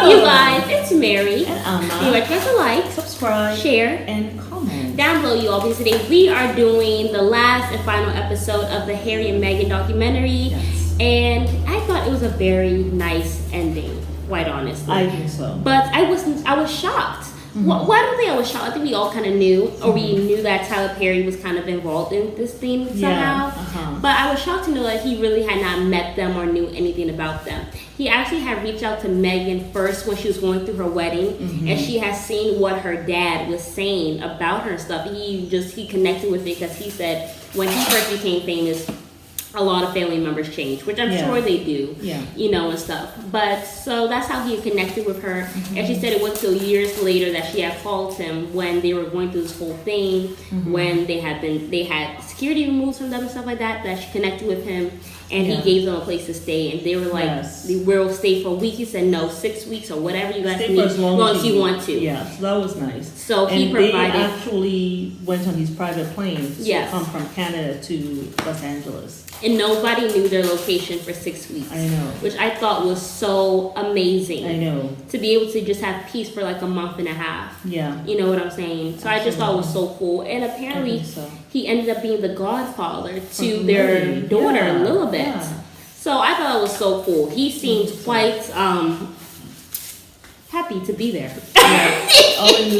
You guys, it's Mary. And Anna. You like us a like, subscribe, share, and comment. Down below, you all, because today we are doing the last and final episode of the Harry and Meghan documentary. Yes. And I thought it was a very nice ending, quite honestly. I think so. But I was shocked. Mm-hmm. Well, I don't think I was shocked. I think we all kind of knew, or we knew that Tyler Perry was kind of involved in this thing somehow. Yeah, uh-huh. But I was shocked to know that he really had not met them or knew anything about them. He actually had reached out to Meghan first when she was going through her wedding, and she has seen what her dad was saying about her and stuff. He connected with it because he said when he first became famous, a lot of family members change, which I'm sure they do, and stuff. But so that's how he connected with her. And she said it wasn't until years later that she had called him when they were going through this whole thing, when they had security removed from them and stuff like that, that she connected with him. And he gave them a place to stay, and they were like, "We'll stay for a week." He said, "No, 6 weeks or whatever you guys need, as long as you want to." Yeah, so that was nice. So he provided. They actually went on these private planes to come from Canada to Los Angeles, and nobody knew their location for 6 weeks. I know, which I thought was so amazing. I know, to be able to just have peace for like a month and a half. Yeah, you know what I'm saying. So I just thought it was so cool, and apparently he ended up being the godfather to their daughter Lilibet. Yeah. So I thought it was so cool. He seemed quite happy to be there. Yeah, all in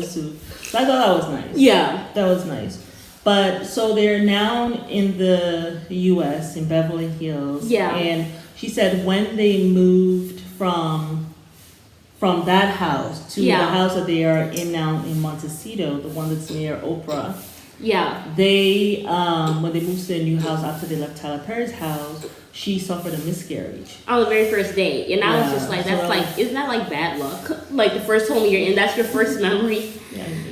the suit. So I thought that was nice. Yeah, that was nice. But so they're now in the U.S. in Beverly Hills. Yeah, and she said when they moved from that house to the house that they are in now in Montecito, the one that's near Oprah. Yeah. They when they moved to their new house after they left Tyler Perry's house, she suffered a miscarriage. On the very first day. And I was just like, that's like, isn't that like bad luck? Like the first home you're in, that's your first memory.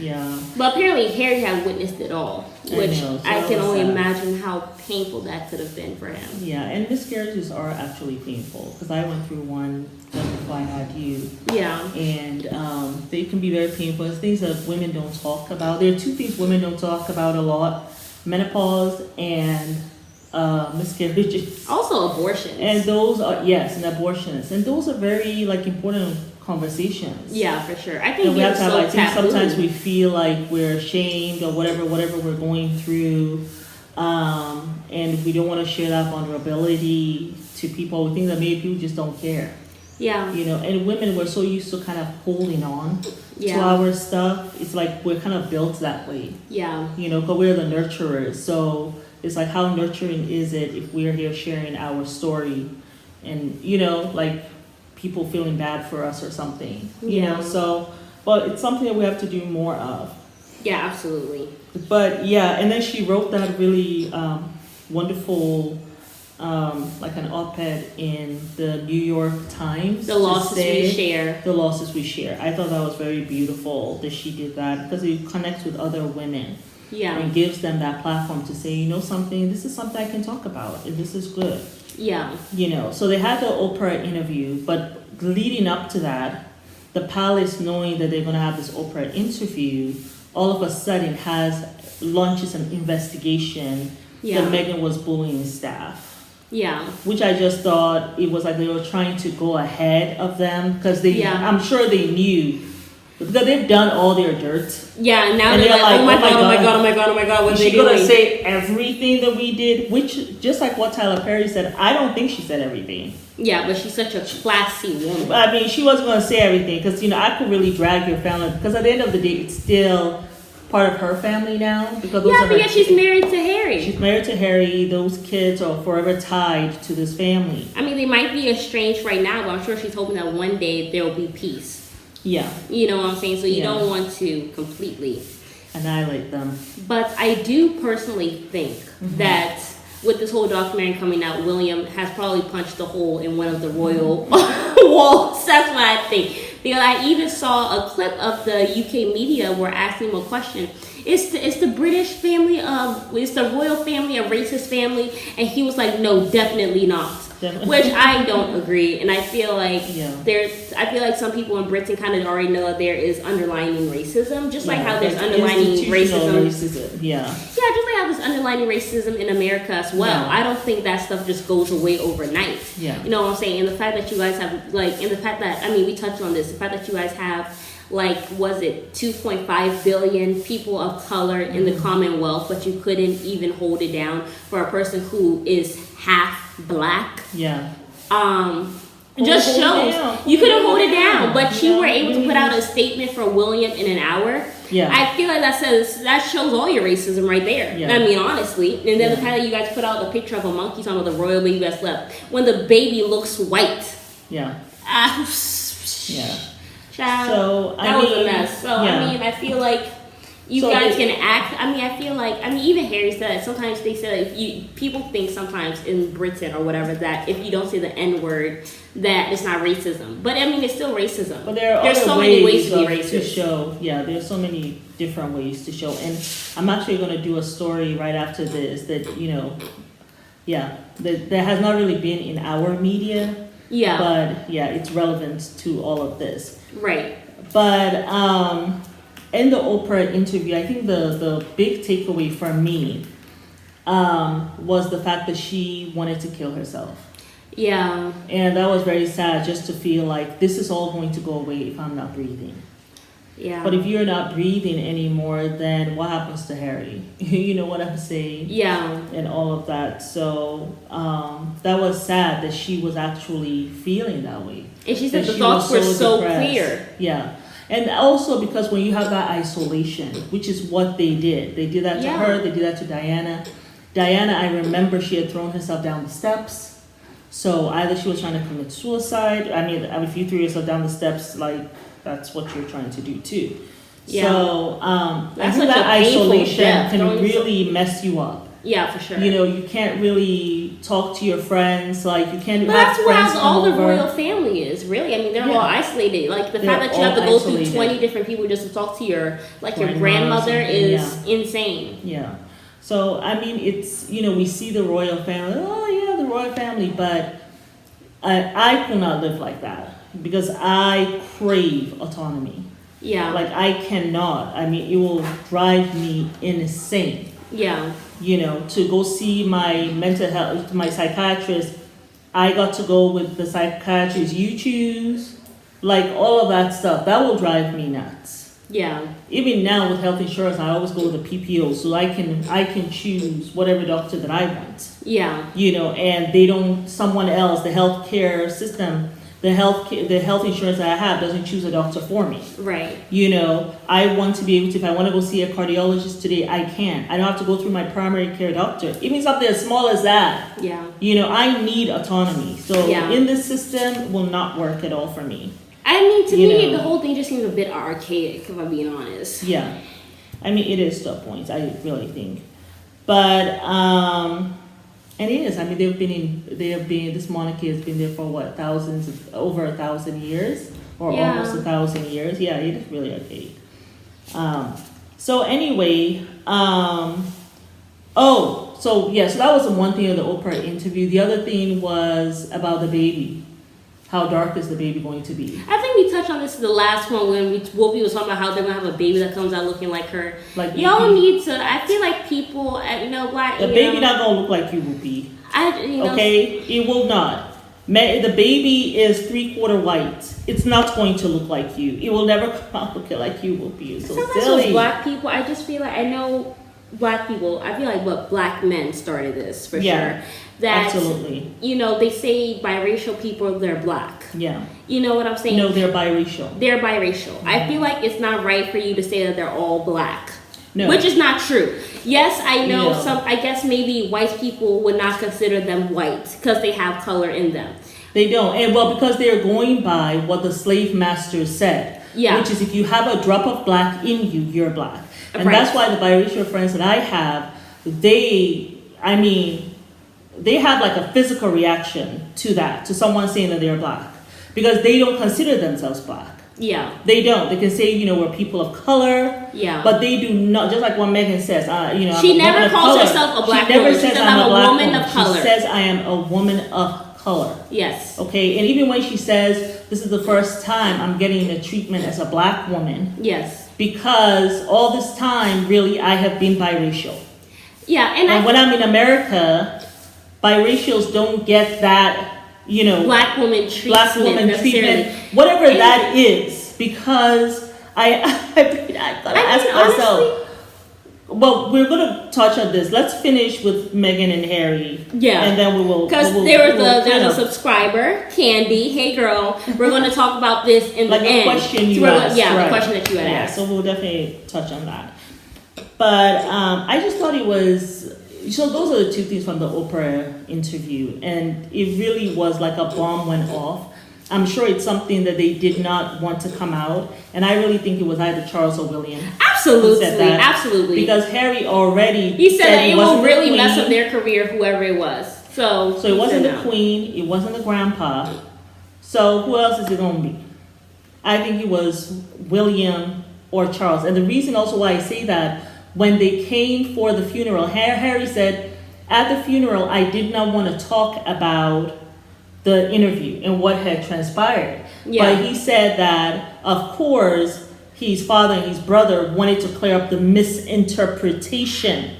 Yeah. But apparently Harry had witnessed it all, which I can only imagine how painful that could have been for him. Yeah, and miscarriages are actually painful because I went through one just before I had you. Yeah. And they can be very painful. It's things that women don't talk about. There are two things women don't talk about a lot: menopause and miscarriages. Also abortions. And those are and abortions. And those are very important conversations. Yeah, for sure. I think and we have to have, so I think sometimes we feel like we're ashamed or whatever we're going through. And we don't want to share that vulnerability to people. We think that maybe people just don't care. Yeah. And women, we're so used to kind of holding on to our stuff. It's like we're kind of built that way. Yeah. Because we're the nurturers. So it's like, how nurturing is it if we're here sharing our story and, like people feeling bad for us or something, So, but it's something that we have to do more of. Yeah, absolutely. But and then she wrote that really wonderful, like an op-ed in the New York Times. The losses we share. The losses we share. I thought that was very beautiful that she did that because it connects with other women. Yeah. And gives them that platform to say, something, this is something I can talk about, and this is good. Yeah. So they had the Oprah interview, but leading up to that, the palace, knowing that they're going to have this Oprah interview, all of a sudden launches an investigation that Meghan was bullying staff. Yeah. Which I just thought it was like they were trying to go ahead of them because I'm sure they knew. Because they've done all their dirt. Yeah, and now they're like, oh my god, what are they doing? She's going to say everything that we did, which, just like what Tyler Perry said, I don't think she said everything. Yeah, but she's such a classy woman. I mean, she wasn't going to say everything because, I could really drag your family. Because at the end of the day, it's still part of her family now. Because she's married to Harry. She's married to Harry. Those kids are forever tied to this family. I mean, they might be estranged right now, but I'm sure she's hoping that one day there will be peace. Yeah. You know what I'm saying? So you don't want to completely annihilate them. But I do personally think that with this whole documentary coming out, William has probably punched a hole in one of the royal walls. That's what I think. Because I even saw a clip of the UK media were asking him a question. Is the British family is the royal family a racist family? And he was like, no, definitely not. definitely. Which I don't agree, and I feel like Yeah. I feel like some people in Britain kind of already know that there is underlying racism, just like Yeah, how there's like underlining institutional racism. Yeah. Yeah, just like how there's underlining racism in America as well. Yeah. I don't think that stuff just goes away overnight. Yeah. You know what I'm saying? And the fact that you guys have, like, and the fact that, I mean, we touched on this, the fact that you guys have, like, was it 2.5 billion people of color in the Commonwealth, but you couldn't even hold it down for a person who is half black. Yeah. It just shows you couldn't hold it down, but you were able to put out really. a statement for William in an hour. Yeah. I feel like that shows all your racism right there. Yeah. I mean, honestly. And then the Yeah. fact that you guys put out the picture of a monkey talking about the royal baby that's left when the baby looks white. Yeah. Yeah. Child, So, that was a mess. So yeah. I mean, I feel like you So guys can act. I mean, I feel like, I mean, even Harry said it. Sometimes they say that people think sometimes in Britain or whatever that if you don't say the N word that it's not racism. But I mean, it's still racism. But there's There's other so many ways to be of- racist. show. Yeah, there's so many different ways to show. And I'm actually going to do a story right after this that, you know, yeah, that has not really been in our media. Yeah. But yeah, it's relevant to all of this. Right. But in the Oprah interview, I think the big takeaway for me was the fact that she wanted to kill herself. Yeah. And that was very sad just to feel like this is all going to go away if I'm not breathing. Yeah. But if you're not breathing anymore, then what happens to Harry? You know what I'm saying? Yeah. And all of that. So that was sad that she was actually feeling that way. And she said That the she thoughts was were so depressed. clear. Yeah. And also because when you have that isolation, which is what they did that to Yeah. her, they did that to Diana. Diana, I remember she had thrown herself down the steps. So either she was trying to commit suicide. I mean, if you threw yourself down the steps, like, that's what you're trying to do too. Yeah. So I That's think such that a painful isolation death, can throwing really mess you up. Yeah, for sure. You know, you can't really talk to your friends. Like, you can't But have that's friends where all come the over. royal family is, really. I mean, they're Yeah. all isolated. Like, the They're fact that you have to all go through isolated. 20 different people just to talk to your Grandma or grandmother something, is insane. Yeah. So, I mean, it's, you know, we see the royal family. Oh, yeah, the royal family. But I could not live like that because I crave autonomy. Yeah. Like, I cannot. I mean, it will drive me insane. Yeah. You know, to go see my mental health, my psychiatrist. I got to go with the psychiatrist you choose. Like, all of that stuff. That will drive me nuts. Yeah. Even now with health insurance, I always go to the PPO so I can choose whatever doctor that I want. Yeah. You know, and they don't, someone else, the healthcare system, the health insurance that I have doesn't choose a doctor for me. Right. You know, I want to be able to, if I want to go see a cardiologist today, I can. I don't have to go through my primary care doctor. Even something as small as that. Yeah. You know, I need autonomy. So Yeah. in this system will not work at all for me. I mean, to You me, know. the whole thing just seems a bit archaic, if I'm being honest. Yeah. I mean, it is to a point, I really think. But, and it is. I mean, this monarchy has been there for what, over 1,000 years? Or Yeah. almost 1,000 years. Yeah, it is really archaic. So anyway, so that was the one thing of the Oprah interview. The other thing was about the baby. How dark is the baby going to be? I think we touched on this in the last one when Whoopi was talking about how they're going to have a baby that comes out looking like her. Like Y'all Whoopi. need to, I feel like people, black, The baby not going to look like you, Whoopi. Okay? It will not. The baby is 3/4 white. It's not going to look like you. It will never come out looking like you, Whoopi. It's so sometimes silly. with black people, I just feel like, I know black people, I feel like black men started this for sure. That, absolutely. you know, they say biracial people, they're black. Yeah. You know what I'm saying? No, they're biracial. They're biracial. I feel like it's not right for you to say that they're all black. No. Which is not true. Yes, I know No. I guess maybe white people would not consider them white because they have color in them. They don't. And well, because they're going by what the slave masters said. Yeah. Which is if you have a drop of black in you, you're black. And Right. that's why the biracial friends that I have, they have like a physical reaction to that, to someone saying that they're black. Because they don't consider themselves black. Yeah. They don't. They can say, you know, we're people of color. Yeah. But they do not, just like what Meghan says, She I'm a never woman of calls color. herself a black She never woman. She says says, I'm a I'm a black woman woman. of color. She says I am a woman of color. Yes. Okay, and even when she says, this is the first time I'm getting a treatment as a black woman. Yes. Because all this time, really, I have been biracial. Yeah, and when I'm in America, biracials don't get that, black woman treatment, whatever that is, because I gotta ask myself. Well, we're gonna touch on this. Let's finish with Meghan and Harry. Yeah, and then we will. Because there's a subscriber, Candy. Hey, girl, we're gonna talk about this in the end. Question you asked, the question that you had asked. So we'll definitely touch on that. But I just thought it was. So those are the two things from the Oprah interview, and it really was like a bomb went off. I'm sure it's something that they did not want to come out, and I really think it was either Charles or William. Absolutely. Because Harry already he said that it will really mess up their career, whoever it was. So it wasn't the Queen, it wasn't the grandpa. So who else is it going to be? I think it was William or Charles. And the reason also why I say that, when they came for the funeral, Harry said, at the funeral, I did not want to talk about the interview and what had transpired. Yeah. But he said that, of course, his father and his brother wanted to clear up the misinterpretation.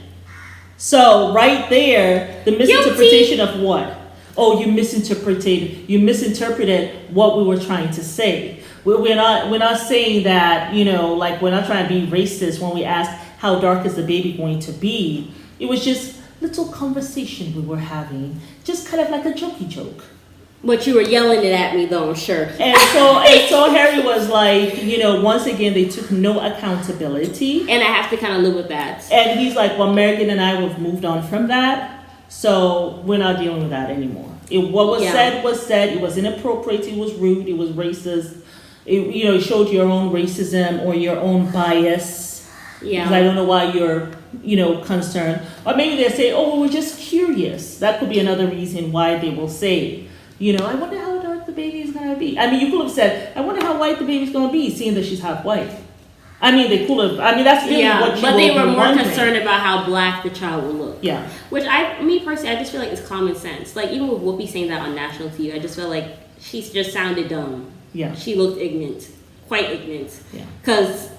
So right there, the misinterpretation of what? Oh, you misinterpreted what we were trying to say. We're not saying that, we're not trying to be racist when we ask how dark is the baby going to be. It was just little conversation we were having, just kind of like a jokey joke. But you were yelling it at me, though, I'm sure. And so Harry was like, once again, they took no accountability. And I have to kind of live with that. And he's like, well, Meghan and I have moved on from that, so we're not dealing with that anymore. What was said was said. It was inappropriate. It was rude. It was racist. It showed your own racism or your own bias. Yeah. Because I don't know why you're, concerned. Or maybe they say, oh, we're just curious. That could be another reason why they will say, I wonder how dark the baby is going to be. I mean, you could have said, I wonder how white the baby's going to be, seeing that she's half white. I mean, they could have. I mean, that's really what you. But they were more concerned about how black the child would look. Yeah. Which me personally, I just feel like it's common sense. Like, even with Whoopi saying that on national TV, I just felt like she just sounded dumb. Yeah. She looked ignorant. Quite ignorant. Yeah. Because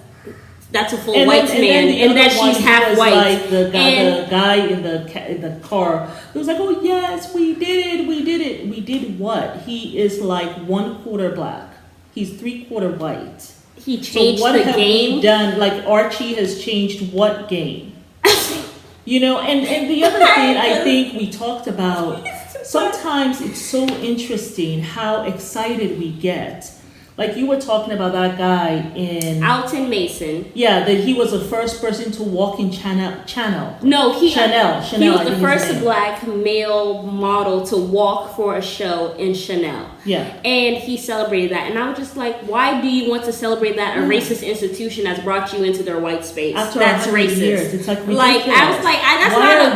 that's a full white man, and then she's half white. Like the guy in the car who was like, "Oh yes, we did it. We did what? He is like 1/4 black. He's 3/4 white. He changed the game. We done? Like Archie has changed what game? And the other thing I think we talked about. Sometimes it's so interesting how excited we get. Like you were talking about that guy in Alton Mason. Yeah, that he was the first person to walk in Chanel. No, Chanel. He was the first black male model to walk for a show in Chanel. Yeah. And he celebrated that. And I was just like, why do you want to celebrate that? A racist institution has brought you into their white space. That's racist. Years. It's like ridiculous. Like I was like,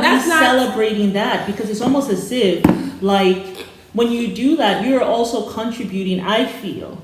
that's not celebrating that, because it's almost as if like when you do that, you're also contributing, I feel,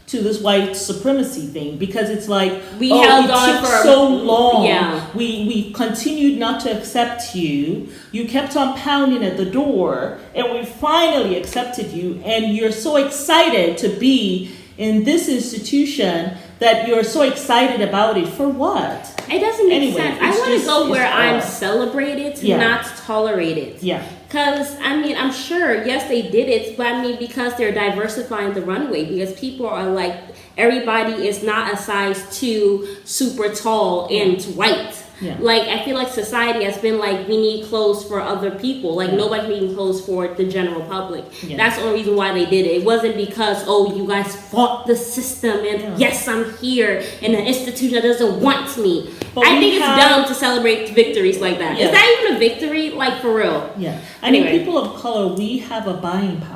to this white supremacy thing, because it's like we held on for so long. Yeah. We continued not to accept you. You kept on pounding at the door, and we finally accepted you. And you're so excited to be in this institution that you're so excited about it. For what? It doesn't make sense. I want to go where I'm celebrated, not tolerated. Yeah. Because, I'm sure, yes, they did it, but because they're diversifying the runway, because people are like, everybody is not a size 2 super tall and white. Yeah. Like, I feel like society has been like, we need clothes for other people. Like, nobody's needing clothes for the general public. Yeah. That's the only reason why they did it. It wasn't because, you guys fought the system and yes, I'm here in an institution that doesn't want me. But I think it's dumb to celebrate victories like that. Yeah. Is that even a victory? Like, for real? Yeah. Anyway. People of color, we have a buying power.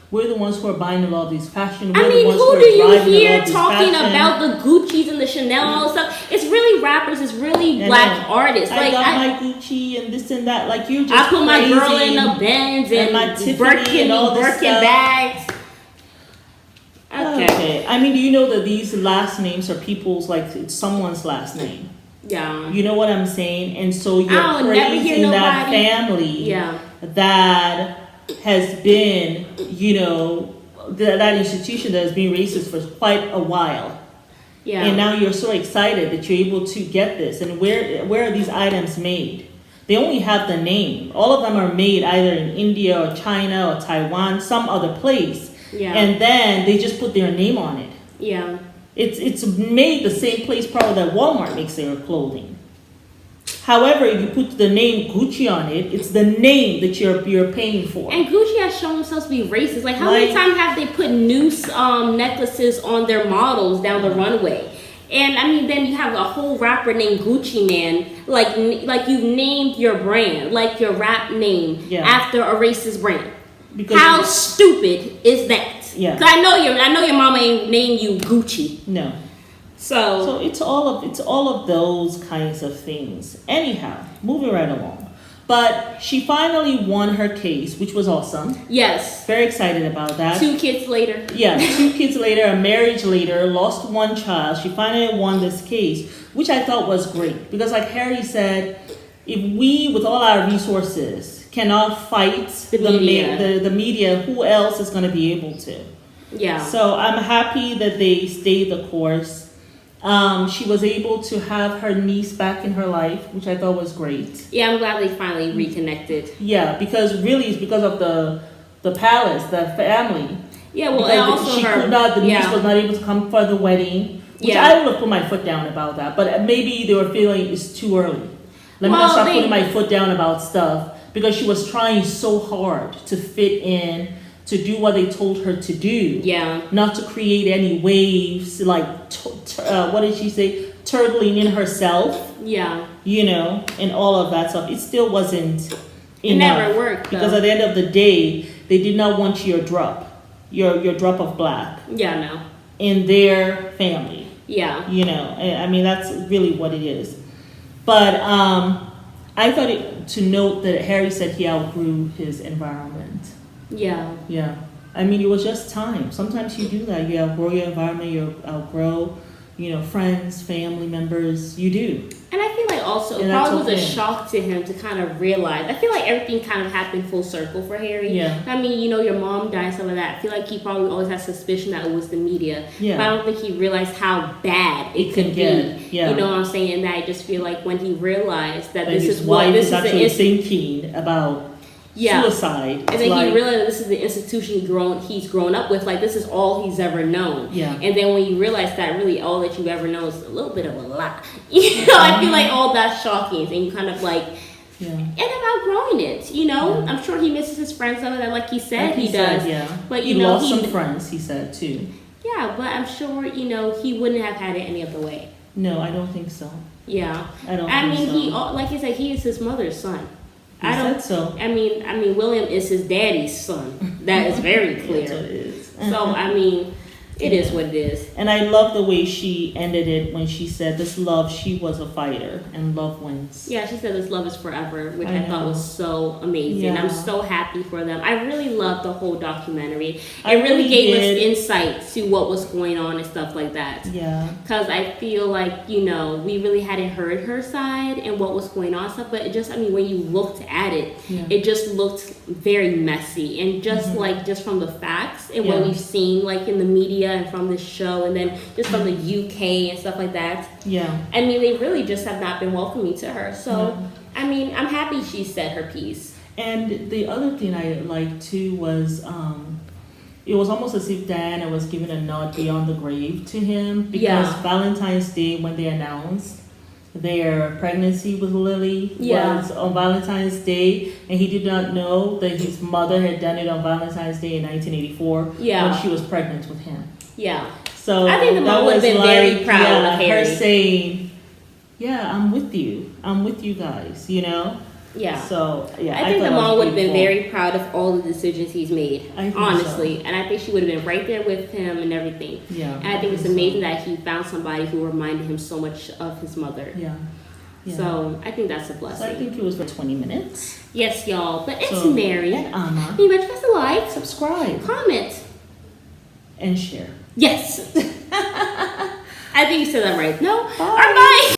We're the ones who are buying a lot of these fashion. We're the ones who do you hear talking about the Gucci's and the Chanel and all this stuff? It's really rappers. It's really black artists. I got my Gucci and this and that. Like, you just I put my girl in the Benz and my Birkin bags. Okay. Do you know that these last names are people's, like, it's someone's last name? Yeah. You know what I'm saying? And so you're praising that family that has been, that institution that has been racist for quite a while. Yeah. And now you're so excited that you're able to get this. And where are these items made? They only have the name. All of them are made either in India or China or Taiwan, some other place. Yeah. And then they just put their name on it. Yeah. It's made the same place probably that Walmart makes their clothing. However, if you put the name Gucci on it, it's the name that you're paying for. And Gucci has shown themselves to be racist. Like, how many times have they put noose necklaces on their models down the runway? And I mean, then you have a whole rapper named Gucci Man. Like you named your brand, like your rap name, after a racist brand. Because how stupid is that? Yeah. 'Cause I know your mama ain't named you Gucci. No. So it's all of those kinds of things. Anyhow, moving right along. But she finally won her case, which was awesome. Yes. Very excited about that. 2 kids later. Yeah, 2 kids later, a marriage later, lost 1 child. She finally won this case, which I thought was great. Because like Harry said, if we, with all our resources, cannot fight the media, who else is going to be able to? Yeah. So I'm happy that they stayed the course. She was able to have her niece back in her life, which I thought was great. Yeah, I'm glad they finally reconnected. Yeah, because really it's because of the palace, the family. Yeah, well, and also the niece was not able to come for the wedding, which I would have put my foot down about that. But maybe they were feeling it's too early. Let me not start putting my foot down about stuff, because she was trying so hard to fit in, to do what they told her to do. Yeah. Not to create any waves, like, what did she say? Turtling in herself. Yeah. And all of that stuff. It still wasn't enough. It never worked, because at the end of the day, they did not want your drop of black. Yeah, no. In their family. Yeah. I mean, that's really what it is. But I thought to note that Harry said he outgrew his environment. Yeah. Yeah. I mean, it was just time. Sometimes you do that. You outgrow your environment, you outgrow, friends, family members. You do. And I feel like also it probably was a shock to him to kind of realize. I feel like everything kind of happened full circle for Harry. Yeah. I mean, your mom died, some of that. I feel like he probably always had suspicion that it was the media. Yeah. But I don't think he realized how bad it could be. Yeah. You know what I'm saying? And I just feel like when he realized that this is what this is actually thinking about. Suicide. And then he realized this is the institution he's grown up with. Like, this is all he's ever known. Yeah. And then when you realize that really all that you've ever known is a little bit of a lie. I feel like all that's shocking. And you kind of end up outgrowing it. I'm sure he misses his friends, some of that, like he said he does. Yeah. But he lost some friends, he said too. Yeah, but I'm sure, he wouldn't have had it any other way. No, I don't think so. Yeah. I mean, he, like you said, he is his mother's son. I don't. So. I mean, William is his daddy's son. That is very clear. That's what it is. So, I mean, it is what it is. And I love the way she ended it when she said, this love, she was a fighter, and love wins. Yeah, she said this love is forever, which I thought was so amazing. Yeah. I'm so happy for them. I really loved the whole documentary. It really gave us insight to what was going on and stuff like that. Yeah. Because I feel like, we really hadn't heard her side and what was going on and stuff. But it just, when you looked at it, it just looked very messy. And just just from the facts and what we've seen, like in the media, and from this show, and then just from the UK and stuff like that. Yeah. They really just have not been welcoming to her. So, I'm happy she said her piece. And the other thing I liked too was, it was almost as if Diana was giving a nod beyond the grave to him, because Valentine's Day, when they announced their pregnancy with Lily, was on Valentine's Day, and he did not know that his mother had done it on Valentine's Day in 1984 when she was pregnant with him. Yeah. So I think the mom would have been very proud of Harry. Her saying, I'm with you guys, Yeah. So, I think the mom would have been very proud of all the decisions he's made, honestly. So. And I think she would have been right there with him and everything. Yeah. And I think it's amazing that he found somebody who reminded him so much of his mother. Yeah. So, I think that's a blessing. So I think it was for 20 minutes. Yes, y'all. But it's Mary. And Anna. You better press a like, subscribe, comment, and share. Yes. I think you said that right. No? Bye. Bye.